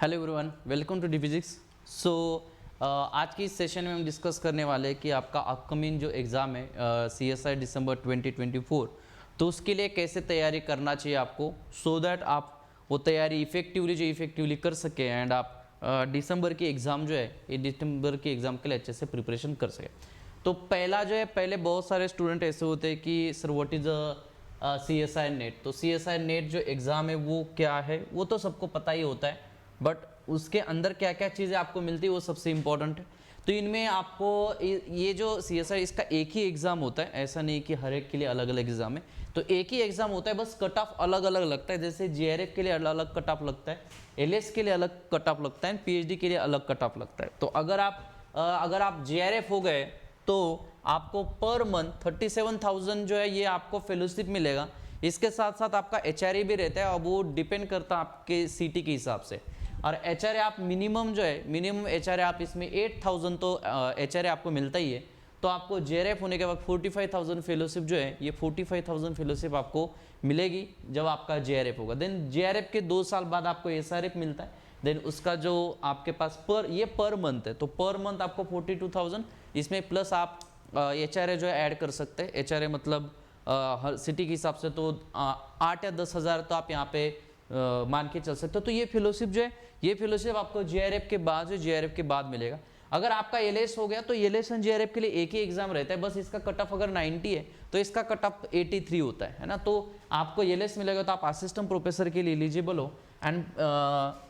Hello everyone, welcome to the physics. So आज की इस सेशन में हम डिस्कस करने वाले हैं कि आपका अपकमिंग जो एग्ज़ाम है CSI दिसंबर 2024, तो उसके लिए कैसे तैयारी करना चाहिए आपको, सो दैट आप वो तैयारी इफेक्टिवली कर सकें एंड आप दिसंबर की एग्ज़ाम जो है ये दिसंबर की एग्ज़ाम के लिए अच्छे से प्रिपरेशन कर सकें। तो पहला जो है, पहले बहुत सारे स्टूडेंट ऐसे होते हैं कि sir what is CSI net. तो CSI नेट जो एग्ज़ाम है वो क्या है, वो तो सबको पता ही होता है, बट उसके अंदर क्या क्या चीज़ें आपको मिलती है वो सबसे इम्पॉर्टेंट है। तो इनमें आपको ये जो CSI इसका एक ही एग्ज़ाम होता है, ऐसा नहीं कि हर एक के लिए अलग अलग एग्ज़ाम है। तो एक ही एग्ज़ाम होता है, बस कट ऑफ अलग अलग लगता है। जैसे JRF के लिए अलग अलग कट ऑफ लगता है, LS के लिए अलग कट ऑफ लगता है, PhD के लिए अलग कट ऑफ लगता है। तो अगर आप JRF हो गए तो आपको पर मंथ 37,000 जो है ये आपको फेलोशिप मिलेगा। इसके साथ साथ आपका HRA भी रहता है और वो डिपेंड करता है आपके CT के हिसाब से। और HRA आप मिनिमम जो है, मिनिमम HRA आप इसमें 8,000 तो HRA आपको मिलता ही है। तो आपको JRF होने के बाद 45,000 फेलोशिप जो है, ये 45,000 फेलोशिप आपको मिलेगी जब आपका JRF होगा। देन JRF के 2 साल बाद आपको SRF मिलता है। देन उसका जो आपके पास ये पर मंथ है, तो पर मंथ आपको 42,000, इसमें प्लस आप HRA जो है ऐड कर सकते हैं। HRA मतलब हर सिटी के हिसाब से तो 8 या 10 हज़ार तो आप यहाँ पे मान के चल सकते हो। तो ये फेलोशिप जो है, ये फेलोशिप आपको JRF के बाद मिलेगा। अगर आपका LS हो गया तो LS एंड JRF के लिए एक ही एग्जाम रहता है, बस इसका कट ऑफ अगर 90 है तो इसका कट ऑफ 83 होता है ना। तो आपको LS मिलेगा तो आप असिस्टेंट प्रोफेसर के लिए एलिजिबल हो। एंड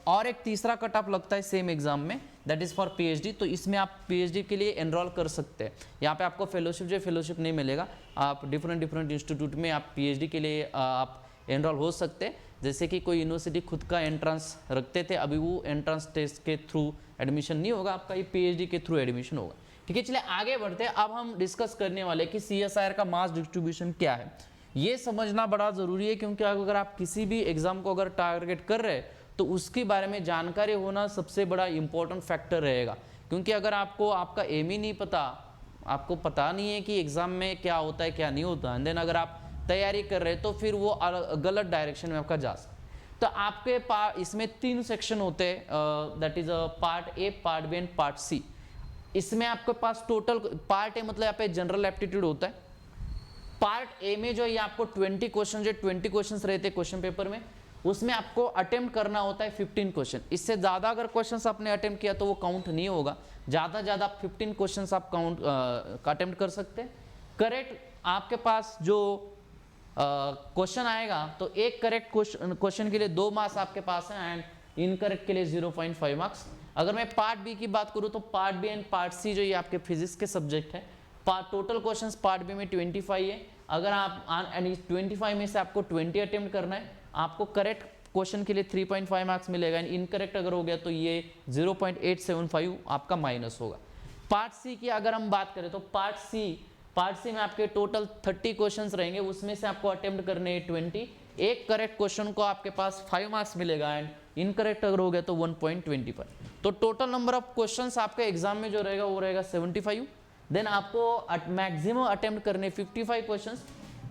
और एक तीसरा कट ऑफ लगता है सेम एग्जाम में, दैट इज़ फॉर PhD। तो इसमें आप PhD के लिए एनरोल कर सकते हैं। यहाँ पे आपको फेलोशिप नहीं मिलेगा, आप डिफरेंट इंस्टीट्यूट में आप PhD के लिए आप एनरोल हो सकते हैं। जैसे कि कोई यूनिवर्सिटी खुद का एंट्रेंस रखते थे, अभी वो एंट्रेंस टेस्ट के थ्रू एडमिशन नहीं होगा आपका, ये PhD के थ्रू एडमिशन होगा। ठीक है, चलिए आगे बढ़ते हैं। अब हम डिस्कस करने वाले कि CSIR का मास डिस्ट्रीब्यूशन क्या है। ये समझना बड़ा ज़रूरी है, क्योंकि अगर आप किसी भी एग्जाम को अगर टारगेट कर रहे हैं तो उसके बारे में जानकारी होना सबसे बड़ा इंपॉर्टेंट फैक्टर रहेगा। क्योंकि अगर आपको आपका एम ही नहीं पता, आपको पता नहीं है कि एग्ज़ाम में क्या होता है क्या नहीं होता, एंड देन अगर आप तैयारी कर रहे हैं तो फिर वो गलत डायरेक्शन में आपका जा सकता है। तो आपके पास इसमें 3 सेक्शन होते हैं, that is part A, part B and part C। इसमें आपके पास टोटल पार्ट A मतलब यहाँ पे जनरल एप्टीट्यूड होता है। पार्ट A में जो ये आपको 20 क्वेश्चन, जो 20 क्वेश्चन रहते हैं क्वेश्चन पेपर में, उसमें आपको अटेम्प्ट करना होता है 15 क्वेश्चन। इससे ज़्यादा अगर क्वेश्चन आपने अटेम्प्ट किया तो वो काउंट नहीं होगा। ज़्यादा आप 15 क्वेश्चन आप अटेम्प्ट कर सकते हैं। करेक्ट आपके पास जो क्वेश्चन आएगा तो एक करेक्ट क्वेश्चन के लिए 2 मार्क्स आपके पास है एंड इनकरेक्ट के लिए 0.5 मार्क्स। अगर मैं पार्ट B की बात करूँ तो part B and part C जो ये आपके फिजिक्स के सब्जेक्ट है, टोटल क्वेश्चंस पार्ट B में 25 है। अगर आप 25 में से आपको 20 अटेम्प्ट करना है, आपको करेक्ट क्वेश्चन के लिए 3.5 मार्क्स मिलेगा एंड इनकरेक्ट अगर हो गया तो ये 0.875 आपका माइनस होगा। पार्ट C की अगर हम बात करें तो पार्ट C में आपके टोटल 30 क्वेश्चंस रहेंगे, उसमें से आपको अटेम्प्ट करने हैं 20। एक करेक्ट क्वेश्चन को आपके पास 5 मार्क्स मिलेगा एंड इनकरेक्ट अगर हो गया तो 1.25। तो टोटल नंबर ऑफ क्वेश्चंस आपके एग्जाम में जो रहेगा वो रहेगा 75। देन आपको मैक्सिमम अटेम्प्ट करने 55 क्वेश्चंस,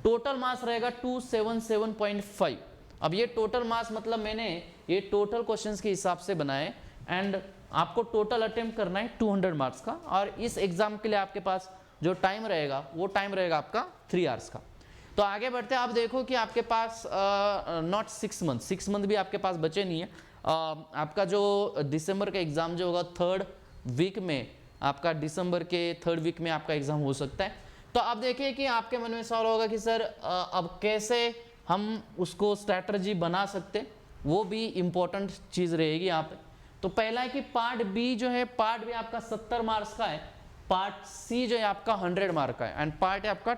टोटल मार्क्स रहेगा 277.5। अब ये टोटल मार्क्स मतलब मैंने ये टोटल क्वेश्चंस के हिसाब से बनाए एंड आपको टोटल अटेम्प्ट करना है 200 मार्क्स का। और इस एग्जाम के लिए आपके पास जो टाइम रहेगा वो टाइम रहेगा आपका 3 आवर्स का। तो आगे बढ़ते हैं। आप देखो कि आपके पास नॉट 6 मंथ भी आपके पास बचे नहीं है। आपका जो दिसंबर का एग्जाम जो होगा 3rd वीक में, आपका दिसंबर के 3rd वीक में आपका एग्जाम हो सकता है। तो आप देखिए कि आपके मन में सवाल होगा कि सर अब कैसे हम उसको स्ट्रैटेजी बना सकते, वो भी इंपॉर्टेंट चीज़ रहेगी यहाँ पे। तो पहला है कि पार्ट B जो है, पार्ट B आपका 70 मार्क्स का है, पार्ट C जो है आपका 100 मार्क का है एंड पार्ट A आपका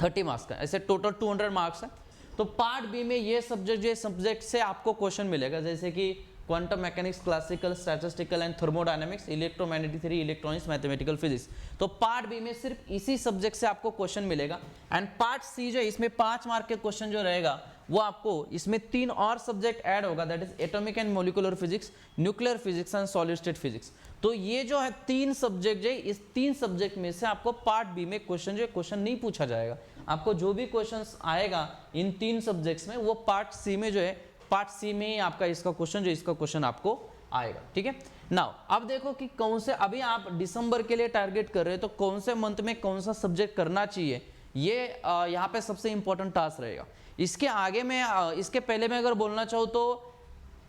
30 मार्क्स का है। ऐसे टोटल 200 मार्क्स है। तो पार्ट B में ये सब्जेक्ट से आपको क्वेश्चन मिलेगा, जैसे कि quantum mechanics, classical, statistical and thermodynamics, electromagnetic theory, electronics, mathematical physics. तो पार्ट B में सिर्फ इसी सब्जेक्ट से आपको क्वेश्चन मिलेगा। एंड पार्ट C जो है इसमें 5 मार्क के क्वेश्चन जो रहेगा वो आपको इसमें 3 और सब्जेक्ट ऐड होगा, that is atomic and molecular physics, nuclear physics and solid state physics. तो ये जो है 3 सब्जेक्ट जो है, इस 3 सब्जेक्ट में से आपको पार्ट B में क्वेश्चन नहीं पूछा जाएगा। आपको जो भी क्वेश्चन आएगा इन 3 सब्जेक्ट्स में वो पार्ट C में जो है पार्ट सी में ही आपका इसका क्वेश्चन जो इसका क्वेश्चन आपको आएगा, ठीक है। नाउ अब देखो कि कौन से, अभी आप दिसंबर के लिए टारगेट कर रहे हैं तो कौन से मंथ में कौन सा सब्जेक्ट करना चाहिए, ये यहाँ पे सबसे इंपॉर्टेंट टास्क रहेगा। इसके आगे में इसके पहले मैं अगर बोलना चाहूँ तो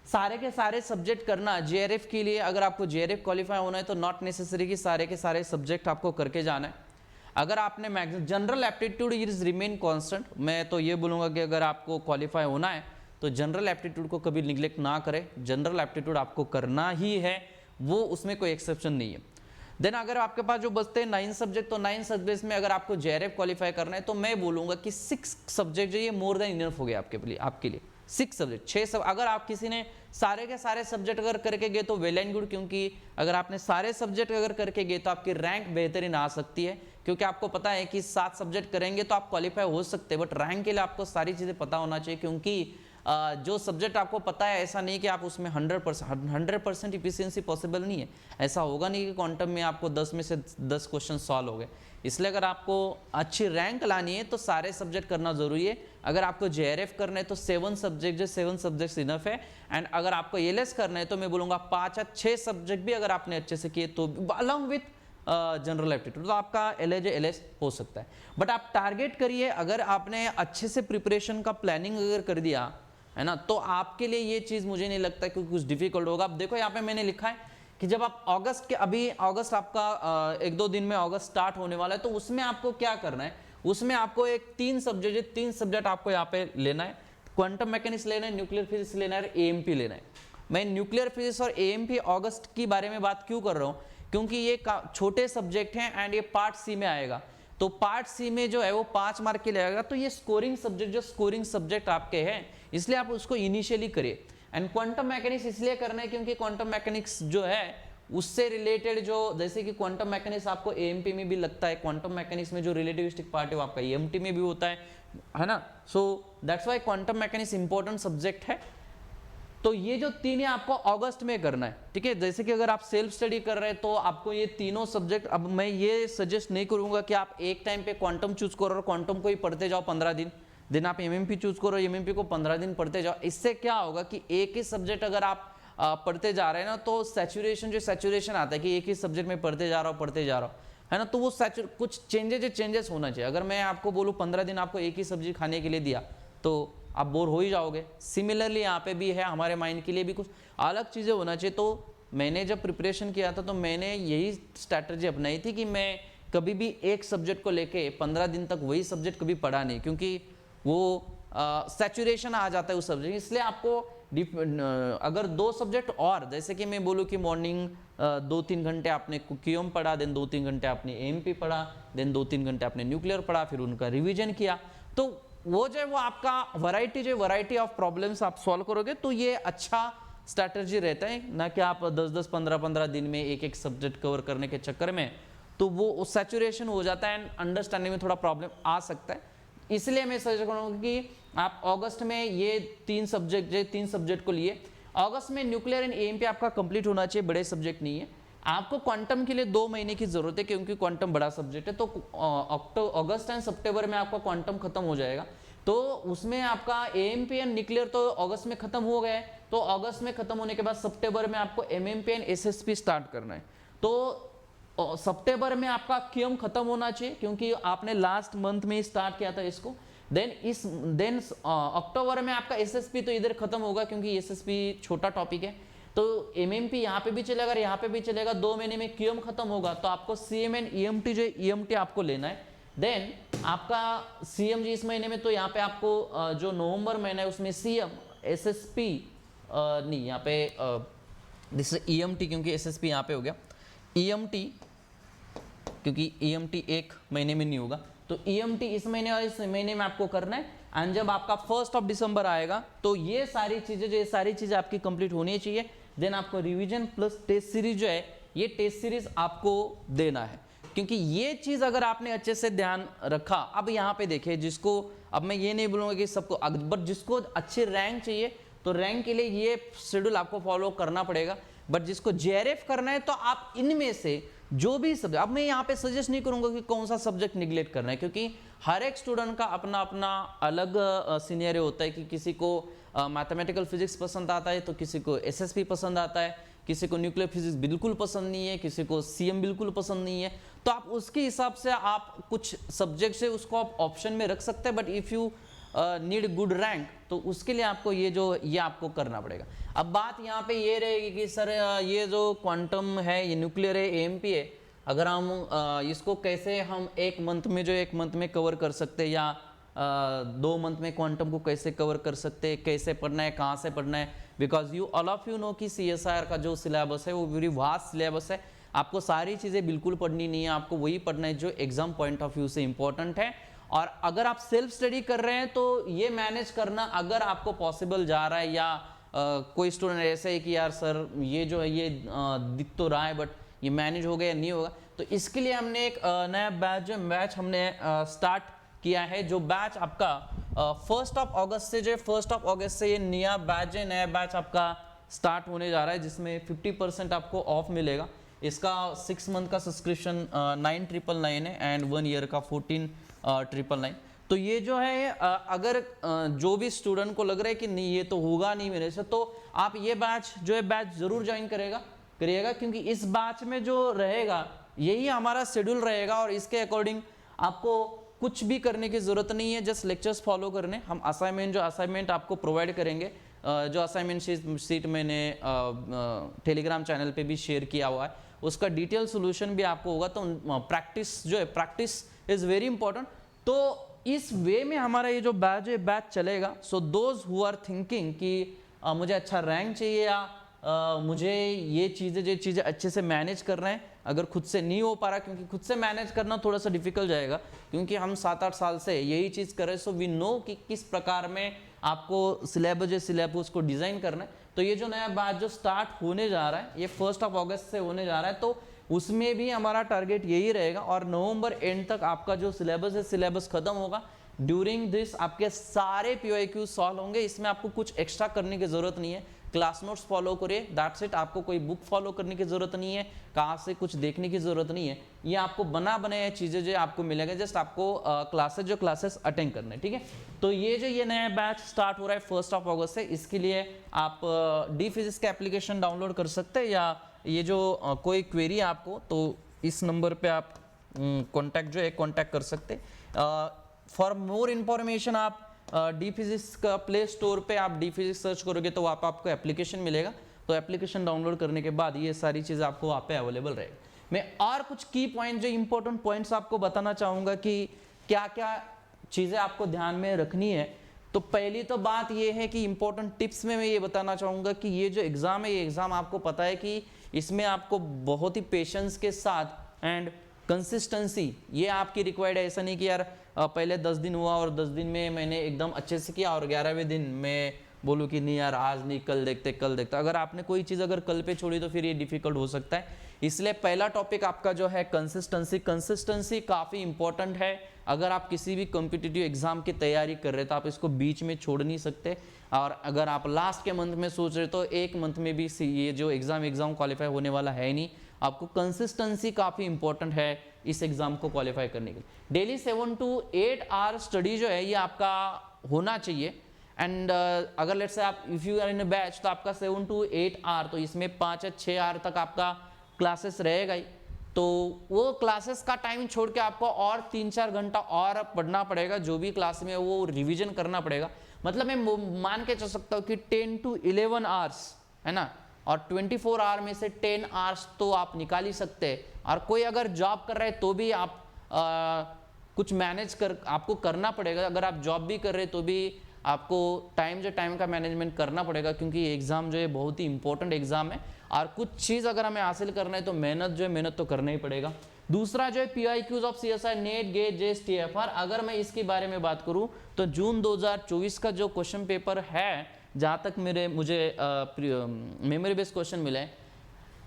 सारे के सारे सब्जेक्ट करना जेआरएफ के लिए, अगर आपको जेआरएफ क्वालिफाई होना है तो नॉट नेसेसरी कि सारे के सारे सब्जेक्ट आपको करके जाना है। अगर आपने maximum general aptitude is remain constant, मैं तो ये बोलूँगा कि अगर आपको क्वालिफाई होना है तो जनरल एप्टीट्यूड को कभी निगलेक्ट ना करें, जनरल एप्टीट्यूड आपको करना ही है, वो उसमें कोई एक्सेप्शन नहीं है। देन अगर आपके पास जो बचते हैं 9 सब्जेक्ट, तो 9 सब्जेक्ट में अगर आपको जेआरएफ क्वालिफाई करना है तो मैं बोलूँगा कि 6 सब्जेक्ट जो ये मोर देन इनफ हो गया आपके लिए 6 सब्जेक्ट 6 सब। अगर आप किसी ने सारे के सारे सब्जेक्ट अगर करके गए तो वेल एंड गुड, क्योंकि अगर आपने सारे सब्जेक्ट अगर करके गए तो आपकी रैंक बेहतरीन आ सकती है, क्योंकि आपको पता है कि 7 सब्जेक्ट करेंगे तो आप क्वालिफाई हो सकते हैं, बट रैंक के लिए आपको सारी चीज़ें पता होना चाहिए, क्योंकि जो सब्जेक्ट आपको पता है ऐसा नहीं कि आप उसमें 100% इफिशियंसी पॉसिबल नहीं है। ऐसा होगा नहीं कि क्वांटम में आपको 10 में से 10 क्वेश्चन सॉल्व हो गए। इसलिए अगर आपको अच्छी रैंक लानी है तो सारे सब्जेक्ट करना जरूरी है। अगर आपको जेआरएफ करना है तो 7 सब्जेक्ट्स इनफ है। एंड अगर आपको एलएस करना है तो मैं बोलूँगा 5 या 6 सब्जेक्ट भी अगर आपने अच्छे से किए तो अलॉन्ग विथ जनरल एप्टीट्यूड तो आपका एलएस हो सकता है। बट आप टारगेट करिए, अगर आपने अच्छे से प्रिपरेशन का प्लानिंग अगर कर दिया है ना, तो आपके लिए ये चीज़ मुझे नहीं लगता कि कुछ डिफिकल्ट होगा। अब देखो यहाँ पे मैंने लिखा है कि जब आप अगस्त के, अभी अगस्त आपका 1-2 दिन में अगस्त स्टार्ट होने वाला है, तो उसमें आपको क्या करना है, उसमें आपको एक 3 सब्जेक्ट आपको यहाँ पे लेना है। क्वांटम मैकेनिक्स लेना है, न्यूक्लियर फिजिक्स लेना है, एएमपी लेना है। मैं न्यूक्लियर फिजिक्स और एएमपी अगस्त की बारे में बात क्यों कर रहा हूँ, क्योंकि ये छोटे सब्जेक्ट हैं एंड ये पार्ट सी में आएगा। तो पार्ट सी में जो है वो 5 मार्क के लिए आएगा, तो ये स्कोरिंग सब्जेक्ट आपके हैं, इसलिए आप उसको इनिशियली करिए। एंड क्वांटम मैकेनिक्स इसलिए करना है क्योंकि क्वांटम मैकेनिक्स जो है उससे रिलेटेड जो, जैसे कि क्वांटम मैकेनिक्स आपको एएमपी में भी लगता है, क्वांटम मैकेनिक्स में जो रिलेटिविस्टिक पार्ट है वो आपका एएमटी में भी होता है ना। So that's why quantum mechanics important subject है। तो ये जो 3 है आपको अगस्त में करना है, ठीक है। जैसे कि अगर आप सेल्फ स्टडी कर रहे हैं तो आपको ये तीनों सब्जेक्ट, अब मैं ये सजेस्ट नहीं करूंगा कि आप एक टाइम पे क्वांटम चूज करो और क्वांटम को ही पढ़ते जाओ 15 दिन, देन आप एमएमपी चूज करो, एमएमपी को 15 दिन पढ़ते जाओ। इससे क्या होगा कि एक ही सब्जेक्ट अगर आप पढ़ते जा रहे हैं ना, तो सैचुरेशन आता है कि एक ही सब्जेक्ट में पढ़ते जा रहा हूँ है ना, तो वो कुछ चेंजेस होना चाहिए। अगर मैं आपको बोलूँ 15 दिन आपको एक ही सब्जी खाने के लिए दिया तो आप बोर हो ही जाओगे। सिमिलरली यहाँ पे भी है, हमारे माइंड के लिए भी कुछ अलग चीज़ें होना चाहिए। तो मैंने जब प्रिपरेशन किया था तो मैंने यही स्ट्रैटेजी अपनाई थी कि मैं कभी भी एक सब्जेक्ट को लेके 15 दिन तक वही सब्जेक्ट कभी पढ़ा नहीं, क्योंकि वो सैचुरेशन आ जाता है उस सब्जेक्ट। इसलिए आपको अगर 2 सब्जेक्ट और, जैसे कि मैं बोलूँ कि मॉर्निंग 2-3 घंटे आपने क्यूएम पढ़ा, देन 2-3 घंटे आपने एएमपी पढ़ा, देन 2-3 घंटे आपने न्यूक्लियर पढ़ा, फिर उनका रिवीजन किया, तो वो जो है वो आपका वैरायटी ऑफ प्रॉब्लम्स आप सॉल्व करोगे, तो ये अच्छा स्ट्रैटेजी रहता है। ना कि आप 10-10, 15-15 दिन में एक सब्जेक्ट कवर करने के चक्कर में तो वो सैचुरेशन हो जाता है एंड अंडरस्टैंडिंग में थोड़ा प्रॉब्लम आ सकता है। इसलिए मैं सजेस्ट करूँगा कि आप अगस्त में ये 3 सब्जेक्ट को लिए। अगस्त में न्यूक्लियर एंड एएमपी आपका कंप्लीट होना चाहिए, बड़े सब्जेक्ट नहीं है। आपको क्वांटम के लिए 2 महीने की जरूरत है, क्योंकि क्वांटम बड़ा सब्जेक्ट है। तो अगस्त एंड सितंबर में आपका क्वांटम खत्म हो जाएगा, तो उसमें आपका एएमपी एंड न्यूक्लियर तो अगस्त में खत्म हो गया है। तो अगस्त में खत्म होने के बाद सितंबर में आपको एमएमपी एंड एसएसपी स्टार्ट करना है। तो सितंबर में आपका क्यूएम खत्म होना चाहिए, क्योंकि आपने लास्ट मंथ में स्टार्ट किया था इसको। देन अक्टूबर में आपका एसएसपी तो इधर खत्म होगा, क्योंकि एसएसपी छोटा टॉपिक है। तो एमएमपी यहाँ पे भी चलेगा और यहाँ पे भी चलेगा। 2 महीने में क्यूएम खत्म होगा, तो आपको सीएम एंड ईएमटी जो ईएमटी आपको लेना है। देन आपका सीएमजी इस महीने में, तो यहाँ पे आपको जो नवंबर महीना है उसमें सीएम, एसएसपी नहीं, यहाँ पे ईएमटी, क्योंकि एसएसपी यहाँ पे हो गया, ईएमटी, क्योंकि ईएमटी 1 महीने में नहीं होगा, तो ईएमटी इस महीने और इस महीने में आपको करना है। एंड जब आपका 1 दिसंबर आएगा तो ये सारी चीजें आपकी कंप्लीट होनी चाहिए। देन आपको रिवीजन प्लस टेस्ट सीरीज जो है, ये टेस्ट सीरीज आपको देना है, क्योंकि ये चीज अगर आपने अच्छे से ध्यान रखा। अब यहाँ पे देखिए, जिसको, अब मैं ये नहीं बोलूंगा कि सबको, बट जिसको अच्छी रैंक चाहिए तो रैंक के लिए ये शेड्यूल आपको फॉलो करना पड़ेगा। बट जिसको जेआरएफ करना है तो आप इनमें से जो भी सब्जेक्ट, अब मैं यहाँ पे सजेस्ट नहीं करूंगा कि कौन सा सब्जेक्ट निगलेक्ट करना है, क्योंकि हर एक स्टूडेंट का अपना अपना अलग सिनेरियो होता है कि किसी को मैथमेटिकल फिजिक्स पसंद आता है तो किसी को एसएसपी पसंद आता है, किसी को न्यूक्लियर फिजिक्स बिल्कुल पसंद नहीं है, किसी को सीएम बिल्कुल पसंद नहीं है। तो आप उसके हिसाब से आप कुछ सब्जेक्ट है उसको आप ऑप्शन में रख सकते हैं, but if you need good rank तो उसके लिए आपको ये आपको करना पड़ेगा। अब बात यहाँ पे ये रहेगी कि सर ये जो क्वांटम है, ये न्यूक्लियर है, एएमपी है, अगर हम इसको कैसे हम एक मंथ में कवर कर सकते हैं, या 2 मंथ में क्वांटम को कैसे कवर कर सकते हैं, कैसे पढ़ना है, कहाँ से पढ़ना है, because all of you know कि CSIR का जो सिलेबस है वो वेरी वास्ट सिलेबस है। आपको सारी चीज़ें बिल्कुल पढ़नी नहीं है, आपको वही पढ़ना है जो एग्जाम पॉइंट ऑफ व्यू से इंपॉर्टेंट है। और अगर आप सेल्फ स्टडी कर रहे हैं तो ये मैनेज करना अगर आपको पॉसिबल जा रहा है, या कोई स्टूडेंट ऐसे है कि यार सर ये जो है ये दिख तो रहा है बट ये मैनेज हो गया या नहीं होगा, तो इसके लिए हमने एक नया बैच हमने स्टार्ट किया है। जो बैच आपका 1 अगस्त से ये नया बैच आपका स्टार्ट होने जा रहा है, जिसमें 50% आपको ऑफ मिलेगा। इसका 6 मंथ का सब्सक्रिप्शन 9,999 है एंड 1 ईयर का 14,999। तो ये जो है अगर जो भी स्टूडेंट को लग रहा है कि नहीं ये तो होगा नहीं मेरे से, तो आप ये बैच जरूर ज्वाइन करिएगा, क्योंकि इस बैच में जो रहेगा यही हमारा शेड्यूल रहेगा और इसके अकॉर्डिंग आपको कुछ भी करने की ज़रूरत नहीं है, जस्ट लेक्चर्स फॉलो करने। हम असाइनमेंट आपको प्रोवाइड करेंगे, जो असाइनमेंट शीट मैंने टेलीग्राम चैनल पे भी शेयर किया हुआ है, उसका डिटेल सोल्यूशन भी आपको होगा। तो प्रैक्टिस इज़ वेरी इंपॉर्टेंट। तो इस वे में हमारा ये जो बैच चलेगा। So those who are thinking कि मुझे अच्छा रैंक चाहिए, या मुझे ये चीज़ें अच्छे से मैनेज कर रहे हैं, अगर खुद से नहीं हो पा रहा, क्योंकि खुद से मैनेज करना थोड़ा सा डिफिकल्ट जाएगा, क्योंकि हम 7-8 साल से यही चीज़ कर रहे हैं। सो वी नो कि किस प्रकार में आपको सिलेबस को डिज़ाइन करना है। तो ये जो नया बैच जो स्टार्ट होने जा रहा है, ये 1 अगस्त से होने जा रहा है, तो उसमें भी हमारा टारगेट यही रहेगा। और नवंबर एंड तक आपका जो सिलेबस खत्म होगा। ड्यूरिंग दिस आपके सारे PYQ सॉल्व होंगे, इसमें आपको कुछ एक्स्ट्रा करने की ज़रूरत नहीं है। क्लास नोट्स फॉलो करिए, दैट्स इट। आपको कोई बुक फॉलो करने की ज़रूरत नहीं है, कहाँ से कुछ देखने की ज़रूरत नहीं है। ये आपको बनाए चीज़ें जो आपको मिलेगा, जस्ट आपको क्लासेस अटेंड करने, ठीक है। तो ये नया बैच स्टार्ट हो रहा है 1 अगस्त से। इसके लिए आप डी फिजिक्स का एप्लीकेशन डाउनलोड कर सकते हैं, या ये जो कोई क्वेरी है आपको, तो इस नंबर पे आप कॉन्टैक्ट कर सकते हैं। फॉर मोर इन्फॉर्मेशन आप डी फिजिक्स का प्ले स्टोर पे आप डी फिजिक्स सर्च करोगे तो वहाँ पर आपको एप्लीकेशन मिलेगा। तो एप्लीकेशन डाउनलोड करने के बाद ये सारी चीज़ें आपको वहाँ पे अवेलेबल रहेगी। मैं और कुछ की पॉइंट, जो इंपॉर्टेंट पॉइंट्स आपको बताना चाहूँगा कि क्या क्या चीज़ें आपको ध्यान में रखनी है। तो पहली तो बात ये है कि इंपॉर्टेंट टिप्स में मैं ये बताना चाहूँगा कि ये जो एग्ज़ाम है, ये एग्ज़ाम आपको पता है कि इसमें आपको बहुत ही पेशेंस के साथ एंड कंसिस्टेंसी ये आपकी रिक्वायर्ड है। ऐसा नहीं कि यार पहले 10 दिन हुआ और 10 दिन में मैंने एकदम अच्छे से किया और 11वें दिन मैं बोलूँ कि नहीं यार आज नहीं, कल देखते। अगर आपने कोई चीज़ अगर कल पे छोड़ी तो फिर ये डिफिकल्ट हो सकता है। इसलिए पहला टॉपिक आपका जो है कंसिस्टेंसी काफ़ी इंपॉर्टेंट है। अगर आप किसी भी कॉम्पिटिटिव एग्जाम की तैयारी कर रहे हैं तो आप इसको बीच में छोड़ नहीं सकते। और अगर आप लास्ट के मंथ में सोच रहे तो एक मंथ में भी ये जो एग्जाम क्वालिफाई होने वाला है नहीं। आपको कंसिस्टेंसी काफ़ी इंपॉर्टेंट है इस एग्ज़ाम को क्वालिफाई करने के लिए। डेली 7 to 8 आवर स्टडी जो है ये आपका होना चाहिए। एंड अगर लेट्स से आप if you are in a batch तो आपका 7 to 8 आवर, तो इसमें 5 या 6 आवर तक आपका क्लासेस रहेगा ही। तो वो क्लासेस का टाइम छोड़ के आपको और 3-4 घंटा और पढ़ना पड़ेगा, जो भी क्लास में वो रिविजन करना पड़ेगा। मतलब मैं मान के चल सकता हूँ कि 10 to 11 आवर्स है ना, और 24 आवर में से 10 आवर्स तो आप निकाल ही सकते हैं। और कोई अगर जॉब कर रहे हैं तो भी आप कुछ मैनेज आपको करना पड़ेगा। अगर आप जॉब भी कर रहे हैं तो भी आपको टाइम का मैनेजमेंट करना पड़ेगा, क्योंकि एग्ज़ाम जो है बहुत ही इंपॉर्टेंट एग्ज़ाम है। और कुछ चीज़ अगर हमें हासिल करना है तो मेहनत तो करना ही पड़ेगा। दूसरा जो है PIQs of CSI NET GATE JEE TFR, अगर मैं इसके बारे में बात करूं तो जून 2024 का जो क्वेश्चन पेपर है, जहाँ तक मुझे मेमोरी बेस्ड क्वेश्चन मिले,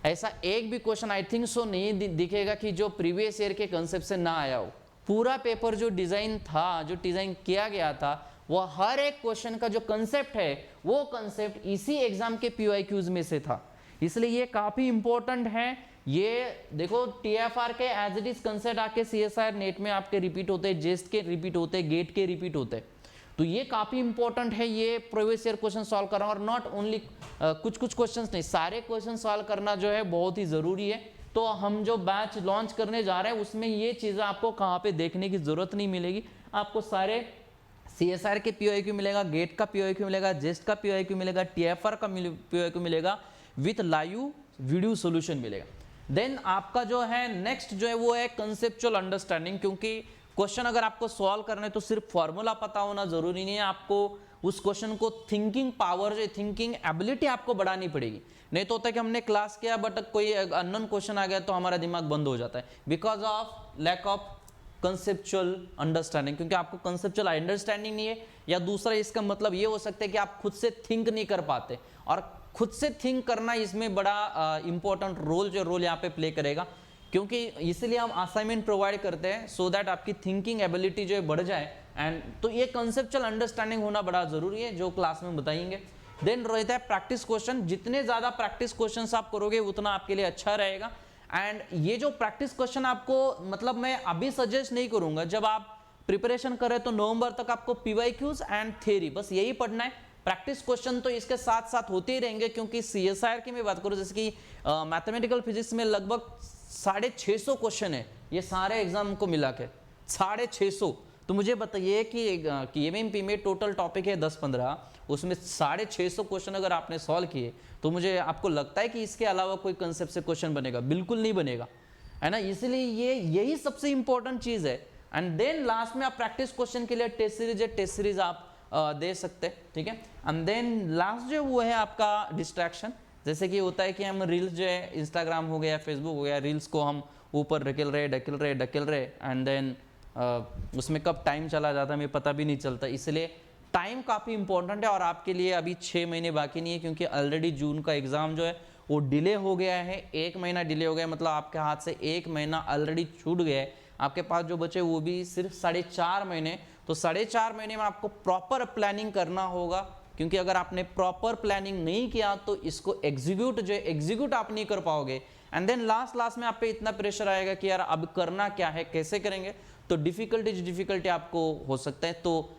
ऐसा एक भी क्वेश्चन आई थिंक सो नहीं दिखेगा कि जो प्रीवियस ईयर के कंसेप्ट से ना आया हो। पूरा पेपर जो डिज़ाइन किया गया था, वो हर एक क्वेश्चन का जो कंसेप्ट है वो कंसेप्ट इसी एग्जाम के PIQs में से था। इसलिए ये काफ़ी इंपॉर्टेंट है ये देखो TFR के एज इट इज कंसेप्ट आके CSIR नेट में आपके रिपीट होते हैं, जेस्ट के रिपीट होते हैं, गेट के रिपीट होते हैं। तो ये काफी इंपॉर्टेंट है, ये प्रीवियस ईयर क्वेश्चन सॉल्व करना, और नॉट ओनली कुछ कुछ क्वेश्चंस नहीं, सारे क्वेश्चन सॉल्व करना जो है बहुत ही जरूरी है। तो हम जो बैच लॉन्च करने जा रहे हैं उसमें ये चीजें आपको कहाँ पे देखने की जरूरत नहीं मिलेगी, आपको सारे CSIR के POIQ मिलेगा, गेट का POIQ मिलेगा, जेस्ट का POIQ मिलेगा, TFR का POIQ मिलेगा, विथ लाइव वीडियो सोल्यूशन मिलेगा। देन आपका जो है नेक्स्ट जो है वो है कंसेप्चुअल अंडरस्टैंडिंग, क्योंकि क्वेश्चन अगर आपको सॉल्व करना है तो सिर्फ फॉर्मूला पता होना जरूरी नहीं है, आपको उस क्वेश्चन को थिंकिंग पावर, जो थिंकिंग एबिलिटी आपको बढ़ानी पड़ेगी। नहीं तो होता है कि हमने क्लास किया बट कोई अननोन क्वेश्चन आ गया तो हमारा दिमाग बंद हो जाता है, because of lack of conceptual understanding, क्योंकि आपको कंसेप्चुअल अंडरस्टैंडिंग नहीं है, या दूसरा इसका मतलब ये हो सकता है कि आप खुद से थिंक नहीं कर पाते, और खुद से थिंक करना इसमें बड़ा इंपॉर्टेंट रोल यहाँ पे प्ले करेगा, क्योंकि इसलिए हम असाइनमेंट प्रोवाइड करते हैं सो दैट आपकी थिंकिंग एबिलिटी जो है बढ़ जाए। एंड तो ये कंसेप्चुअल अंडरस्टैंडिंग होना बड़ा जरूरी है, जो क्लास में बताएंगे। देन रहता है प्रैक्टिस क्वेश्चन, जितने ज्यादा प्रैक्टिस क्वेश्चंस आप करोगे उतना आपके लिए अच्छा रहेगा। एंड ये जो प्रैक्टिस क्वेश्चन आपको, मतलब मैं अभी सजेस्ट नहीं करूंगा, जब आप प्रिपरेशन करें तो नवंबर तक आपको PYQs एंड थ्योरी बस यही पढ़ना है। प्रैक्टिस क्वेश्चन तो इसके साथ साथ होते ही रहेंगे, क्योंकि CSIR की मैं बात करूं, जैसे कि मैथमेटिकल फिजिक्स में लगभग 650 क्वेश्चन है, ये सारे एग्जाम को मिला के 650। तो मुझे बताइए कि MMP में टोटल टॉपिक है 10-15, उसमें 650 क्वेश्चन अगर आपने सॉल्व किए तो मुझे आपको लगता है कि इसके अलावा कोई कंसेप्ट से क्वेश्चन बनेगा? बिल्कुल नहीं बनेगा, है ना। इसलिए यही सबसे इंपॉर्टेंट चीज है। एंड देन लास्ट में आप प्रैक्टिस क्वेश्चन के लिए टेस्ट सीरीज आप दे सकते हैं, ठीक है। एंड देन लास्ट जो वो है आपका डिस्ट्रैक्शन, जैसे कि होता है कि हम रील्स जो है इंस्टाग्राम हो गया, फेसबुक हो गया, रील्स को हम ऊपर ढकेल रहे एंड देन उसमें कब टाइम चला जाता है हमें पता भी नहीं चलता। इसलिए टाइम काफ़ी इंपॉर्टेंट है, और आपके लिए अभी 6 महीने बाकी नहीं है, क्योंकि ऑलरेडी जून का एग्ज़ाम जो है वो डिले हो गया है, 1 महीना डिले हो गया, मतलब आपके हाथ से 1 महीना ऑलरेडी छूट गया है। आपके पास जो बचे वो भी सिर्फ 4.5 महीने। तो 4.5 महीने में आपको प्रॉपर प्लानिंग करना होगा, क्योंकि अगर आपने प्रॉपर प्लानिंग नहीं किया तो इसको एग्जीक्यूट आप नहीं कर पाओगे। एंड देन लास्ट में आप पे इतना प्रेशर आएगा कि यार अब करना क्या है, कैसे करेंगे, तो डिफिकल्टी आपको हो सकता है। तो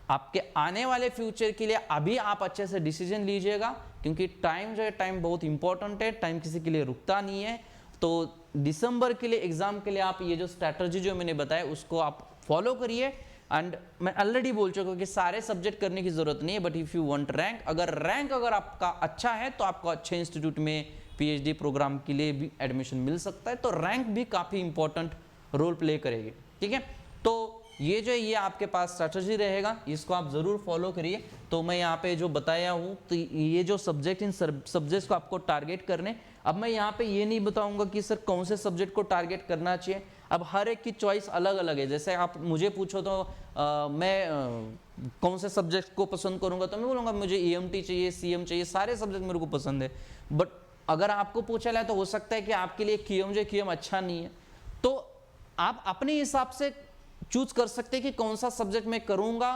आपके आने वाले फ्यूचर के लिए अभी आप अच्छे से डिसीजन लीजिएगा, क्योंकि टाइम जो है, टाइम बहुत इंपॉर्टेंट है, टाइम किसी के लिए रुकता नहीं है। तो दिसंबर के लिए एग्जाम के लिए आप ये जो स्ट्रैटेजी जो मैंने बताया उसको आप फॉलो करिए। एंड मैं ऑलरेडी बोल चुका हूँ कि सारे सब्जेक्ट करने की जरूरत नहीं है, but if you want rank, अगर आपका अच्छा है तो आपको अच्छे इंस्टीट्यूट में PhD प्रोग्राम के लिए भी एडमिशन मिल सकता है। तो रैंक भी काफ़ी इंपॉर्टेंट रोल प्ले करेगी, ठीक है। तो ये जो है ये आपके पास स्ट्रैटेजी रहेगा, इसको आप जरूर फॉलो करिए। तो मैं यहाँ पे जो बताया हूँ, तो ये जो सब्जेक्ट, इन सब्जेक्ट्स को आपको टारगेट करने। अब मैं यहाँ पे ये नहीं बताऊंगा कि सर कौन से सब्जेक्ट को टारगेट करना चाहिए, अब हर एक की चॉइस अलग अलग है। जैसे आप मुझे पूछो तो मैं कौन से सब्जेक्ट को पसंद करूंगा, तो मैं बोलूँगा मुझे EMT चाहिए, CM चाहिए, सारे सब्जेक्ट मेरे को पसंद है। बट अगर आपको पूछा जाए तो हो सकता है कि आपके लिए QM अच्छा नहीं है, तो आप अपने हिसाब से चूज कर सकते हैं कि कौन सा सब्जेक्ट मैं करूंगा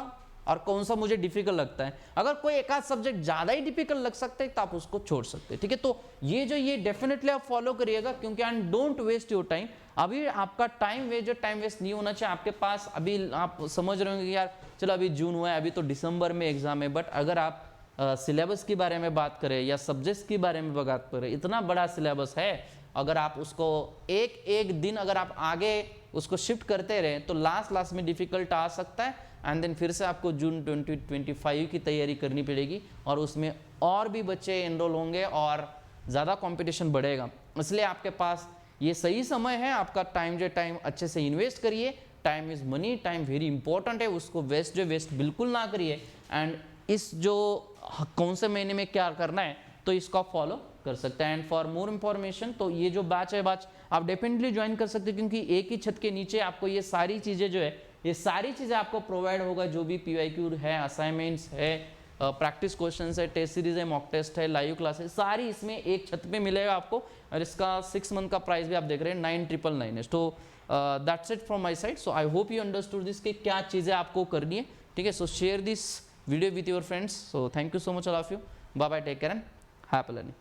और कौन सा मुझे डिफिकल्ट लगता है। अगर कोई एक आध सब्जेक्ट ज्यादा ही डिफिकल्ट लग सकते हैं तो आप उसको छोड़ सकते हैं, ठीक है। तो ये डेफिनेटली आप फॉलो करिएगा, क्योंकि and don't waste your time. अभी आपका टाइम वेस्ट नहीं होना चाहिए आपके पास। अभी आप समझ रहे होंगे कि यार चलो अभी जून हुआ है, अभी तो दिसंबर में एग्जाम है, बट अगर आप सिलेबस के बारे में बात करें या सब्जेक्ट्स के बारे में बात करें, इतना बड़ा सिलेबस है, अगर आप उसको एक दिन अगर आप आगे उसको शिफ्ट करते रहे तो लास्ट में डिफिकल्ट आ सकता है। एंड देन फिर से आपको जून 2025 की तैयारी करनी पड़ेगी, और उसमें और भी बच्चे एनरोल होंगे और ज़्यादा कंपटीशन बढ़ेगा। इसलिए आपके पास ये सही समय है, आपका टाइम अच्छे से इन्वेस्ट करिए। Time is money, time very important है, उसको वेस्ट बिल्कुल ना करिए। एंड इस जो कौन से महीने में क्या करना है तो इसको आप फॉलो कर सकते हैं। एंड फॉर मोर इन्फॉर्मेशन, तो ये जो बैच आप डेफिनेटली ज्वाइन कर सकते हैं, क्योंकि एक ही छत के नीचे आपको ये सारी चीज़ें जो है, ये सारी चीज़ें आपको प्रोवाइड होगा। जो भी PYQ है, असाइनमेंट्स है, प्रैक्टिस क्वेश्चंस है, टेस्ट सीरीज है, मॉक टेस्ट है, लाइव क्लासेस, सारी इसमें एक छत पे मिलेगा आपको। और इसका 6 मंथ का प्राइस भी आप देख रहे हैं 9,999 है। तो that's it from my side. So I hope you understood this कि क्या चीज़ें आपको करनी है, ठीक है। So share this video with your friends. So thank you so much all of you. Bye bye, take care and happy learning.